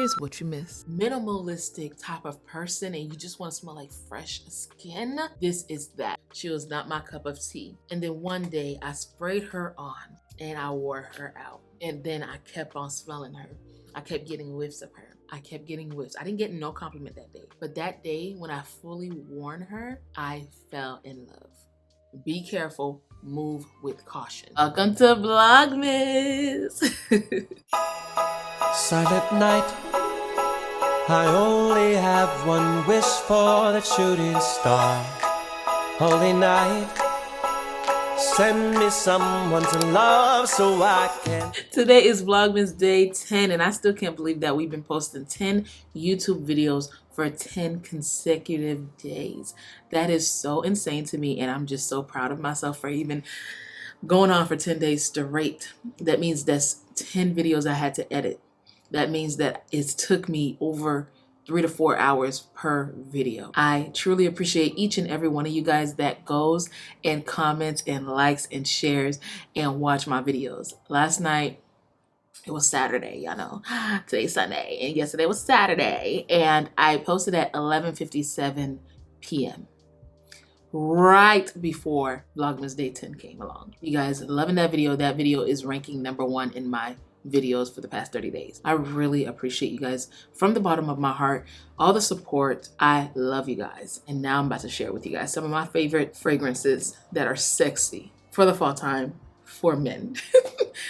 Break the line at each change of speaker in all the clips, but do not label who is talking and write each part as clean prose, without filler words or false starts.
here's what you missed. Minimalistic type of person and you just want to smell like fresh skin, this is that. She was not my cup of tea. And then one day I sprayed her on and I wore her out. And then I kept on smelling her. I kept getting whiffs of her. I kept getting whiffs. I didn't get no compliment that day. But that day when I fully worn her, I fell in love. Be careful, move with caution. Welcome to Vlogmas.
Silent night, I only have one wish for the shooting star. Holy night, send me someone to love so I can.
Today is Vlogmas day 10 and I still can't believe that we've been posting 10 YouTube videos for 10 consecutive days. That is so insane to me and I'm just so proud of myself for even going on for 10 days straight. That means that's 10 videos I had to edit. That means that it took me over 3 to 4 hours per video. I truly appreciate each and every one of you guys that goes and comments and likes and shares and watch my videos. Last night, it was Saturday, y'all know. Today's Sunday and yesterday was Saturday. And I posted at 11:57 p.m. right before Vlogmas Day 10 came along. You guys loving that video. That video is ranking #1 in my videos for the past 30 days. I really appreciate you guys from the bottom of my heart. All the support. I love you guys. And now I'm about to share with you guys some of my favorite fragrances that are sexy for the fall time for men.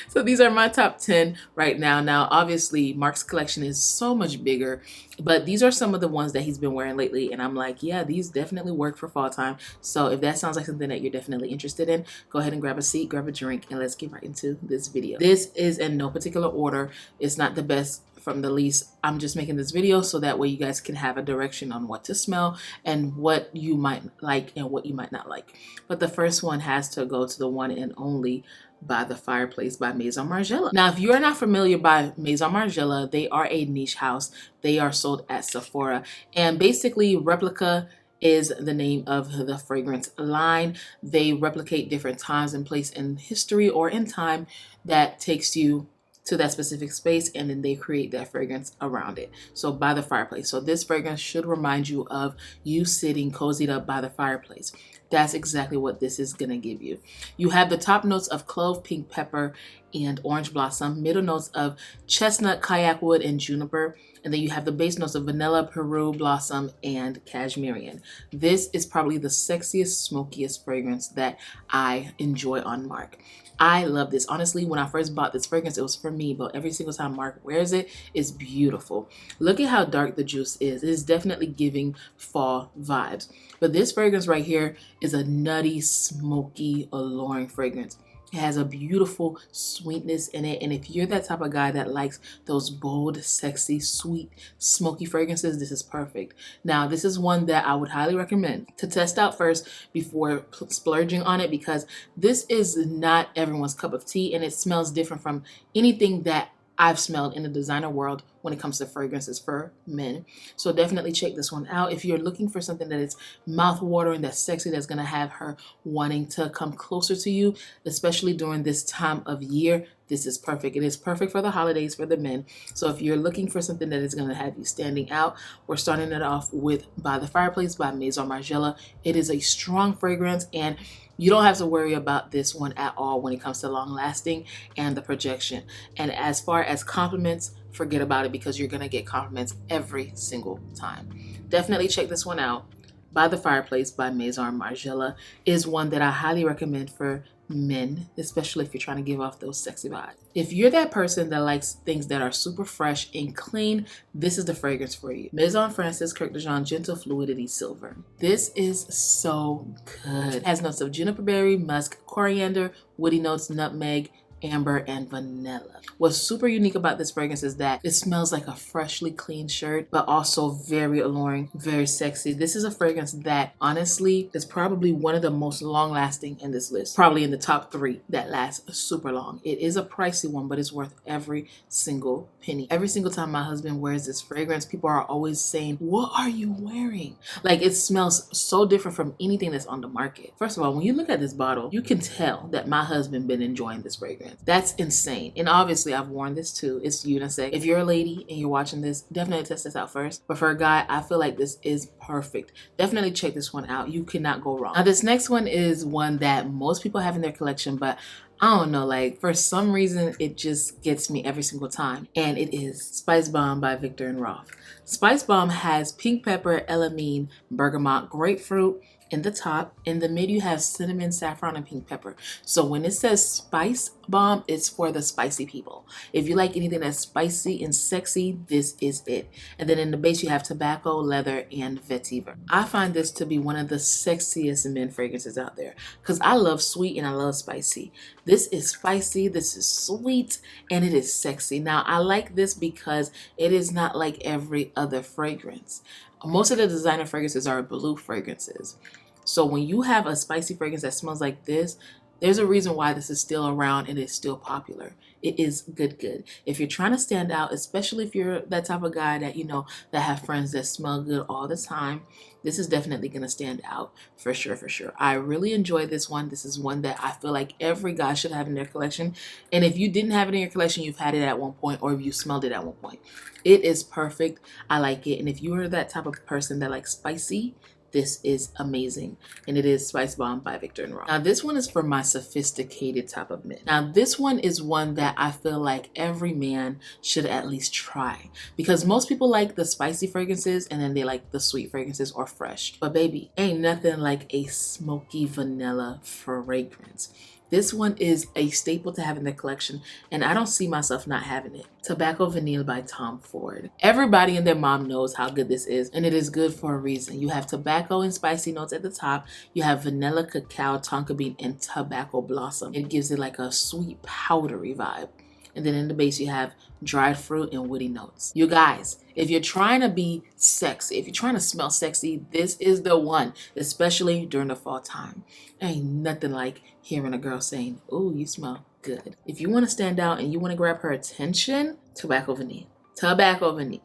So these are my top 10 right now. Now, obviously, Mark's collection is so much bigger, but these are some of the ones that he's been wearing lately. And I'm like, yeah, these definitely work for fall time. So if that sounds like something that you're definitely interested in, go ahead and grab a seat, grab a drink, and let's get right into this video. This is in no particular order. It's not the best from the least. I'm just making this video so that way you guys can have a direction on what to smell and what you might like and what you might not like. But the first one has to go to the one and only by the Fireplace by Maison Margiela. Now, if you are not familiar by Maison Margiela, they are a niche house. They are sold at Sephora. And basically, Replica is the name of the fragrance line. They replicate different times and place in history or in time that takes you to that specific space, and then they create that fragrance around it. So by the fireplace. So this fragrance should remind you of you sitting cozied up by the fireplace. That's exactly what this is gonna give you. You have the top notes of clove, pink pepper, and orange blossom, middle notes of chestnut, kayak wood, and juniper, and then you have the base notes of vanilla, Peru blossom, and cashmere. This is probably the sexiest, smokiest fragrance that I enjoy on Mark. I love this. Honestly, when I first bought this fragrance, it was for me, but every single time Mark wears it, it's beautiful. Look at how dark the juice is. It is definitely giving fall vibes. But this fragrance right here is a nutty, smoky, alluring fragrance. It has a beautiful sweetness in it. And if you're that type of guy that likes those bold, sexy, sweet, smoky fragrances, this is perfect. Now, this is one that I would highly recommend to test out first before splurging on it, because this is not everyone's cup of tea and it smells different from anything that I've smelled in the designer world when it comes to fragrances for men. So definitely check this one out. If you're looking for something that is mouth-watering, that's sexy, that's gonna have her wanting to come closer to you, especially during this time of year, this is perfect. It is perfect for the holidays for the men. So if you're looking for something that is gonna have you standing out, we're starting it off with By the Fireplace by Maison Margiela. It is a strong fragrance and you don't have to worry about this one at all when it comes to long lasting and the projection. And as far as compliments, forget about it because you're gonna get compliments every single time. Definitely check this one out. By the Fireplace by Maison Margiela is one that I highly recommend for men, especially if you're trying to give off those sexy vibes. If you're that person that likes things that are super fresh and clean, this is the fragrance for you. Maison Francis Kirk de Jean Gentle Fluidity Silver. This is so good. It has notes of juniper berry, musk, coriander, woody notes, nutmeg, amber, and vanilla. What's super unique about this fragrance is that it smells like a freshly clean shirt, but also very alluring, very sexy. This is a fragrance that honestly is probably one of the most long lasting in this list. Probably in the top 3 that lasts super long. It is a pricey one, but it's worth every single penny. Every single time my husband wears this fragrance, people are always saying, "What are you wearing?" Like, it smells so different from anything that's on the market. First of all, when you look at this bottle, you can tell that my husband been enjoying this fragrance. fragrance. That's insane. And obviously I've worn this too. It's unisex. If you're a lady and you're watching this, definitely test this out first. But for a guy, I feel like this is perfect. Definitely check this one out. You cannot go wrong. Now this next one is one that most people have in their collection, but I don't know, like for some reason it just gets me every single time, and it is Spice Bomb by Viktor&Rolf. Spice Bomb has pink pepper, elamine, bergamot, grapefruit in the top. In the mid you have cinnamon, saffron, and pink pepper. So when it says Spice Bomb, it's for the spicy people. If you like anything that's spicy and sexy, this is it. And then in the base you have tobacco, leather, and vetiver. I find this to be one of the sexiest men fragrances out there because I love sweet and I love spicy. This is spicy, this is sweet, and it is sexy. Now I like this because it is not like every other fragrance. Most of the designer fragrances are blue fragrances. So when you have a spicy fragrance that smells like this, there's a reason why this is still around and it's still popular. It is good. If you're trying to stand out, especially if you're that type of guy that, you know, that have friends that smell good all the time, this is definitely going to stand out for sure. I really enjoy this one. This is one that I feel like every guy should have in their collection. And if you didn't have it in your collection, you've had it at one point, or if you smelled it at one point. It is perfect. I like it. And if you are that type of person that likes spicy, this is amazing. And it is Spice Bomb by Viktor&Rolf. Now this one is for my sophisticated type of men. Now this one is one that I feel like every man should at least try, because most people like the spicy fragrances and then they like the sweet fragrances or fresh. But baby, ain't nothing like a smoky vanilla fragrance. This one is a staple to have in the collection, and I don't see myself not having it. Tobacco Vanille by Tom Ford. Everybody and their mom knows how good this is, and it is good for a reason. You have tobacco and spicy notes at the top. You have vanilla, cacao, tonka bean, and tobacco blossom. It gives it like a sweet, powdery vibe. And then in the base, you have dried fruit and woody notes. You guys, if you're trying to be sexy, if you're trying to smell sexy, this is the one, especially during the fall time. Ain't nothing like hearing a girl saying, "Ooh, you smell good." If you want to stand out and you want to grab her attention, Tobacco Vanille. Tobacco Vanille.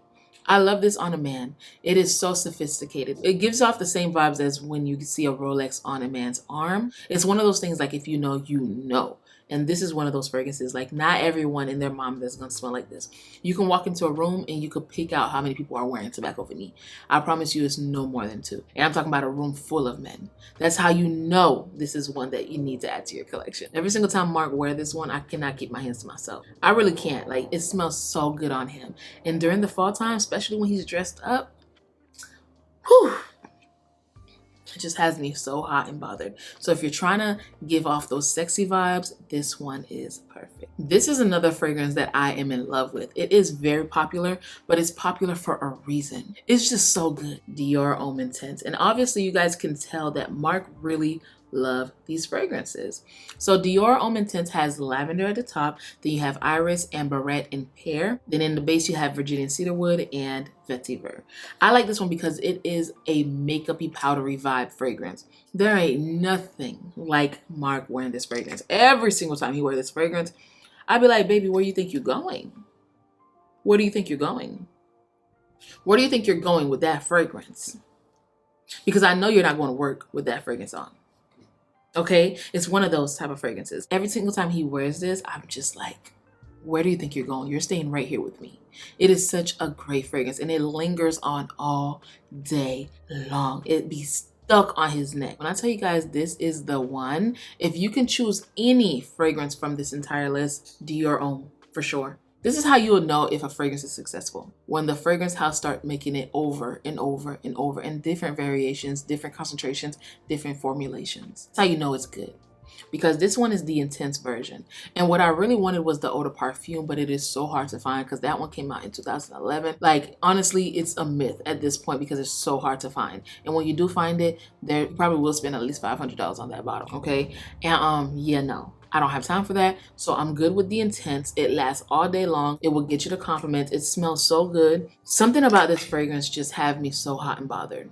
I love this on a man. It is so sophisticated. It gives off the same vibes as when you see a Rolex on a man's arm. It's one of those things like if you know, you know. And this is one of those fragrances, like not everyone and their mom is going to smell like this. You can walk into a room and you could pick out how many people are wearing Tobacco Vanille. I promise you it's no more than 2. And I'm talking about a room full of men. That's how you know this is one that you need to add to your collection. Every single time Mark wears this one, I cannot keep my hands to myself. I really can't. Like, it smells so good on him. And during the fall time, especially when he's dressed up, whew, it just has me so hot and bothered. So if you're trying to give off those sexy vibes, this one is perfect. This is another fragrance that I am in love with. It is very popular, but it's popular for a reason. It's just so good. Dior Homme Intense. And obviously you guys can tell that Mark really love these fragrances. So Dior Homme Intense has lavender at the top, then you have iris, amberette, and pear. Then in the base you have Virginian cedarwood and vetiver. I like this one because it is a makeupy powdery vibe fragrance. There ain't nothing like Mark wearing this fragrance. Every single time he wears this fragrance, I'd be like, "Baby, where do you think you're going? Where do you think you're going? Where do you think you're going with that fragrance?" Because I know you're not going to work with that fragrance on. Okay, it's one of those type of fragrances. Every single time he wears this, I'm just like, where do you think you're going? You're staying right here with me. It is such a great fragrance and it lingers on all day long. It be stuck on his neck. When I tell you guys this is the one, if you can choose any fragrance from this entire list, Dior Homme for sure. This is how you will know if a fragrance is successful. When the fragrance house start making it over and over and over in different variations, different concentrations, different formulations. That's how you know it's good. Because this one is the intense version. And what I really wanted was the eau de parfum, but it is so hard to find because that one came out in 2011. Like, honestly, it's a myth at this point because it's so hard to find. And when you do find it, you probably will spend at least $500 on that bottle, okay? And yeah, no. I don't have time for that, so I'm good with the intense. It lasts all day long. It will get you the compliments. It smells so good. Something about this fragrance just have me so hot and bothered.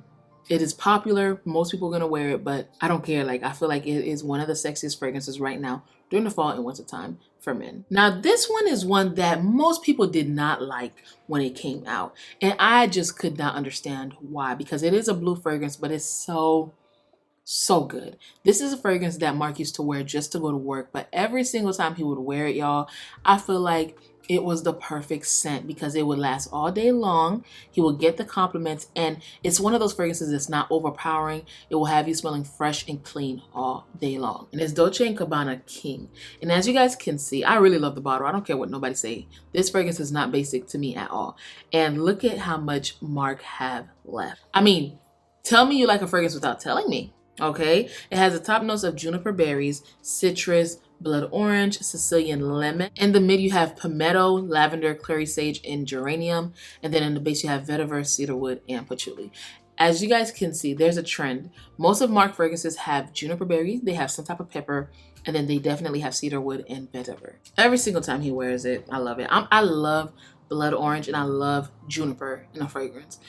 It is popular. Most people are going to wear it, but I don't care. Like, I feel like it is one of the sexiest fragrances right now during the fall and winter time for men. Now, this one is one that most people did not like when it came out, and I just could not understand why, because it is a blue fragrance, but it's so So good. This is a fragrance that Mark used to wear just to go to work, but every single time he would wear it, y'all, I feel like it was the perfect scent because it would last all day long. He will get the compliments, and it's one of those fragrances that's not overpowering. It will have you smelling fresh and clean all day long. And it's Dolce & Gabbana King. And as you guys can see, I really love the bottle. I don't care what nobody say. This fragrance is not basic to me at all. And look at how much Mark have left. I mean, tell me you like a fragrance without telling me. Okay, it has the top notes of juniper berries, citrus, blood orange, Sicilian lemon. In the mid, you have palmetto, lavender, clary sage, and geranium. And then in the base, you have vetiver, cedarwood, and patchouli. As you guys can see, there's a trend. Most of Mark fragrances have juniper berry, they have some type of pepper, and then they definitely have cedarwood and vetiver. Every single time he wears it, I love it. I love blood orange and I love juniper in a fragrance.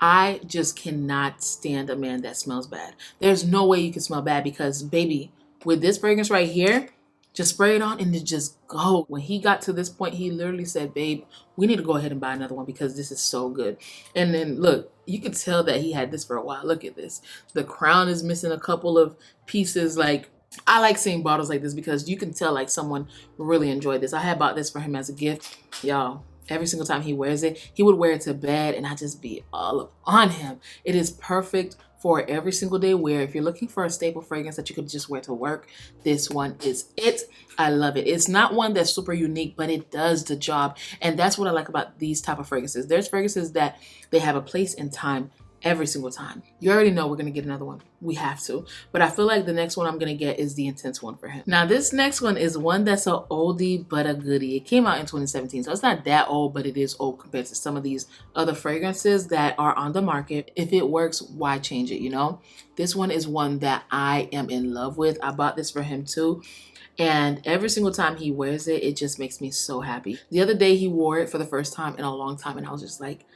I just cannot stand a man that smells bad. There's no way you can smell bad because, baby, with this fragrance right here, just spray it on and it just go. When he got to this point, he literally said, babe, we need to go ahead and buy another one because this is so good. And then look, you can tell that he had this for a while. Look at this. The crown is missing a couple of pieces. Like, I like seeing bottles like this because you can tell like someone really enjoyed this. I had bought this for him as a gift. Y'all, every single time he wears it, he would wear it to bed and I just be all up on him. It is perfect for every single day wear. If you're looking for a staple fragrance that you could just wear to work, this one is it. I love it. It's not one that's super unique, but it does the job. And that's what I like about these type of fragrances. There's fragrances that they have a place and time every single time. You already know we're gonna get another one. We have to. But I feel like the next one I'm gonna get is the intense one for him. Now this next one is one that's an oldie but a goodie. It came out in 2017, so it's not that old, but it is old compared to some of these other fragrances that are on the market. If it works, why change it, you know? This one is one that I am in love with. I bought this for him too. And every single time he wears it, it just makes me so happy. The other day he wore it for the first time in a long time and I was just like,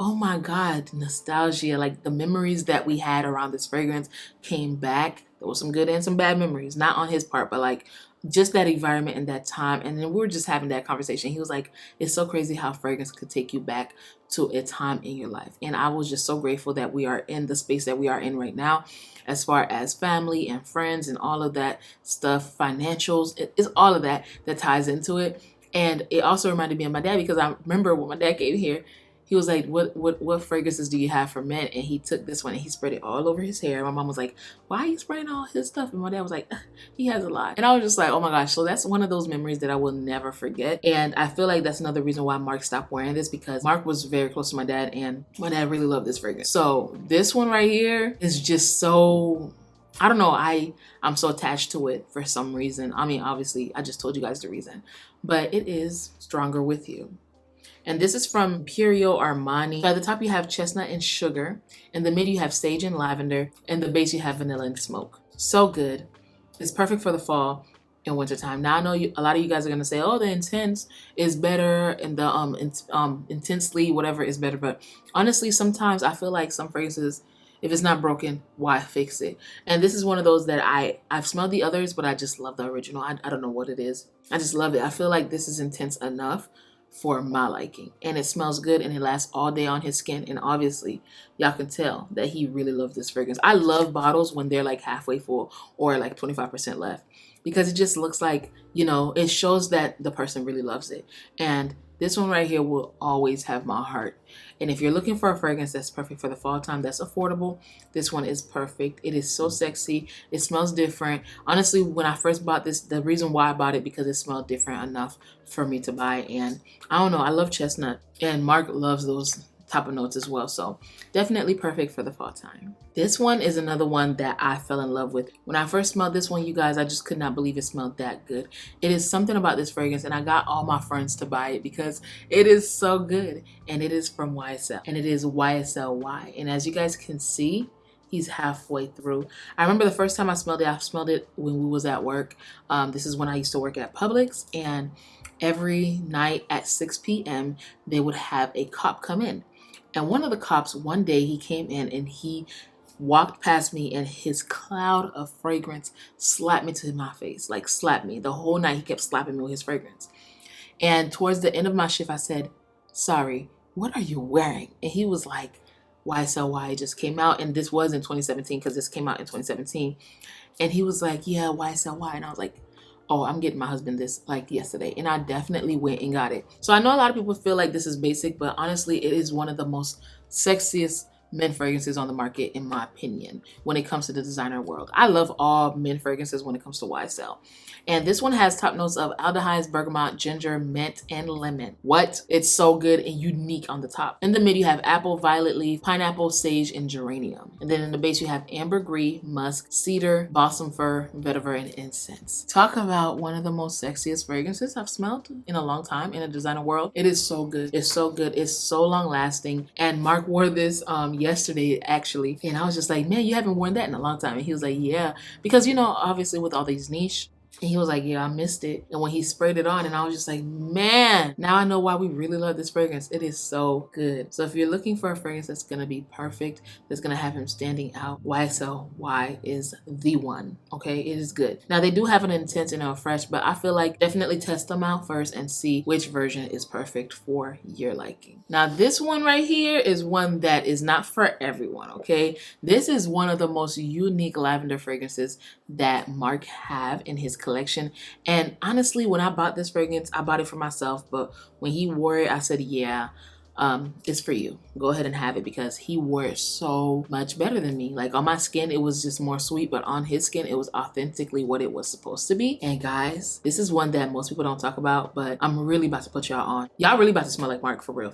oh my God, nostalgia. Like the memories that we had around this fragrance came back. There was some good and some bad memories, not on his part, but like just that environment and that time. And then we were just having that conversation. He was like, it's so crazy how fragrance could take you back to a time in your life. And I was just so grateful that we are in the space that we are in right now, as far as family and friends and all of that stuff, financials, it's all of that that ties into it. And it also reminded me of my dad because I remember when my dad came here, he was like, what fragrances do you have for men? And he took this one and he spread it all over his hair. My mom was like, why are you spraying all his stuff? And my dad was like, he has a lot. And I was just like, oh my gosh. So that's one of those memories that I will never forget. And I feel like that's another reason why Mark stopped wearing this, because Mark was very close to my dad and my dad really loved this fragrance. So this one right here is just so, I don't know. I'm so attached to it for some reason. I mean, obviously I just told you guys the reason, but it is Stronger With You. And this is from Imperial Armani. So at the top you have chestnut and sugar. In the mid you have sage and lavender. In the base you have vanilla and smoke. So good. It's perfect for the fall and wintertime. Now I know a lot of you guys are gonna say, oh, the intense is better and the intensely whatever is better. But honestly, sometimes I feel like some fragrances, if it's not broken, why fix it? And this is one of those that I've smelled the others, but I just love the original. I don't know what it is. I just love it. I feel like this is intense enough for my liking, and it smells good and it lasts all day on his skin. And obviously y'all can tell that he really loved this fragrance. I love bottles when they're like halfway full or like 25% left, because it just looks like, you know, it shows that the person really loves it. And this one right here will always have my heart. And if you're looking for a fragrance that's perfect for the fall time, that's affordable, this one is perfect. It is so sexy. It smells different. Honestly, when I first bought this, the reason why I bought it, because it smelled different enough for me to buy. And I don't know, I love chestnut, and Mark loves those type of notes as well. So definitely perfect for the fall time. This one is another one that I fell in love with. When I first smelled this one, you guys, I just could not believe it smelled that good. It is something about this fragrance, and I got all my friends to buy it because it is so good. And it is from YSL, and it is YSLY. And as you guys can see, he's halfway through. I remember the first time I smelled it when we was at work. This is when I used to work at Publix, and every night at 6 p.m. they would have a cop come in. And one of the cops, one day he came in and he walked past me, and his cloud of fragrance slapped me to my face, like slapped me. The whole night he kept slapping me with his fragrance. And towards the end of my shift, I said, sorry, what are you wearing? And he was like, YSL Y just came out, and this was in 2017 because this came out in 2017. And he was like, yeah, YSL Y. And I was like, oh, I'm getting my husband this like yesterday. And I definitely went and got it. So I know a lot of people feel like this is basic, but honestly, it is one of the most sexiest men fragrances on the market, in my opinion, when it comes to the designer world. I love all men fragrances when it comes to YSL. And this one has top notes of aldehydes, bergamot, ginger, mint, and lemon. What? It's so good and unique on the top. In the mid, you have apple, violet leaf, pineapple, sage, and geranium. And then in the base, you have ambergris, musk, cedar, balsam fir, vetiver, and incense. Talk about one of the most sexiest fragrances I've smelled in a long time in the designer world. It is so good. It's so good. It's so long lasting. And Mark wore this yesterday, actually. And I was just like, man, you haven't worn that in a long time. And he was like, yeah. Because, you know, obviously with all these niche, and he was like, yeah, I missed it. And when he sprayed it on, and I was just like, man, now I know why we really love this fragrance. It is so good. So if you're looking for a fragrance that's going to be perfect, that's going to have him standing out, YSL Y is the one. Okay, it is good. Now they do have an intense and a fresh, but I feel like definitely test them out first and see which version is perfect for your liking. Now this one right here is one that is not for everyone. Okay, this is one of the most unique lavender fragrances that Mark have in his collection. And honestly, when I bought this fragrance, I bought it for myself, but when he wore it, I said, yeah, it's for you. Go ahead and have it, because he wore it so much better than me. Like on my skin, it was just more sweet, but on his skin, it was authentically what it was supposed to be. And guys, this is one that most people don't talk about, but I'm really about to put y'all on. Y'all really about to smell like Mark for real,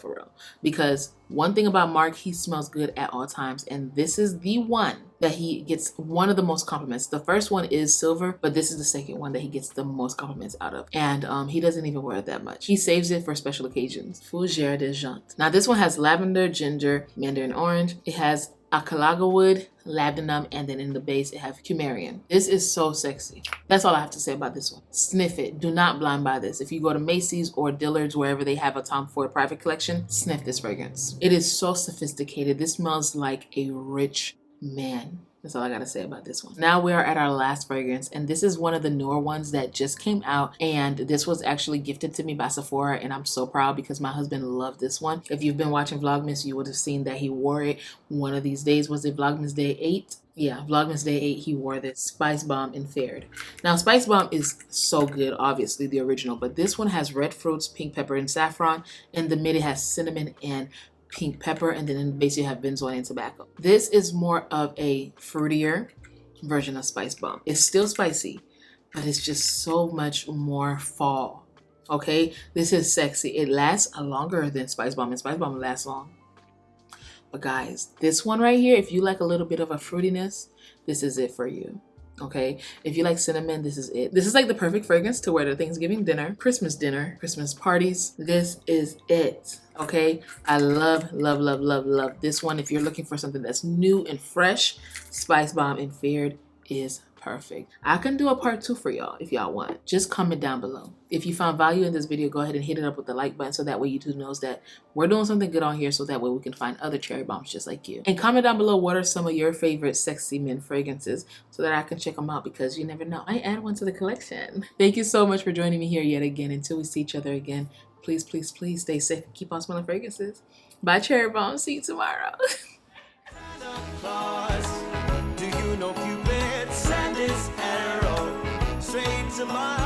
because one thing about Mark, he smells good at all times. And this is the one that he gets one of the most compliments. The first one is silver, but this is the second one that he gets the most compliments out of. And he doesn't even wear it that much. He saves it for special occasions. Fougère de Jante. Now this one has lavender, ginger, mandarin orange. It has acalaga wood, labdanum, and then in the base it has cumarian. This is so sexy. That's all I have to say about this one. Sniff it. Do not blind buy this. If you go to Macy's or Dillard's, wherever they have a Tom Ford private collection, sniff this fragrance. It is so sophisticated. This smells like a rich man. That's all I gotta say about this one. Now we are at our last fragrance, and this is one of the newer ones that just came out, and this was actually gifted to me by Sephora, and I'm so proud because my husband loved this one. If you've been watching Vlogmas, you would have seen that he wore it one of these days. Was it Vlogmas Day 8? Yeah, Vlogmas Day 8, he wore this Spice Bomb and Fared. Now, Spice Bomb is so good, obviously, the original, but this one has red fruits, pink pepper, and saffron. In the mid, it has cinnamon and pink pepper, and then in the base you have benzoin and tobacco. This is more of a fruitier version of Spice Bomb. It's still spicy, but it's just so much more fall. Okay, this is sexy. It lasts longer than Spice Bomb, and Spice Bomb lasts long. But guys, this one right here, if you like a little bit of a fruitiness, this is it for you. Okay, if you like cinnamon, this is it. This is like the perfect fragrance to wear to Thanksgiving dinner, Christmas parties. This is it. Okay, I love this one. If you're looking for something that's new and fresh, Spice Bomb and Fared is perfect. I can do a part 2 for y'all if y'all want. Just comment down below. If you found value in this video, go ahead and hit it up with the like button so that way YouTube knows that we're doing something good on here, so that way we can find other cherry bombs just like you. And comment down below what are some of your favorite sexy men fragrances so that I can check them out, because you never know. I add one to the collection. Thank you so much for joining me here yet again. Until we see each other again, please, please, please stay safe and keep on smelling fragrances. Bye, cherry bomb. See you tomorrow.
Do you know Cupid sent his arrow straight to my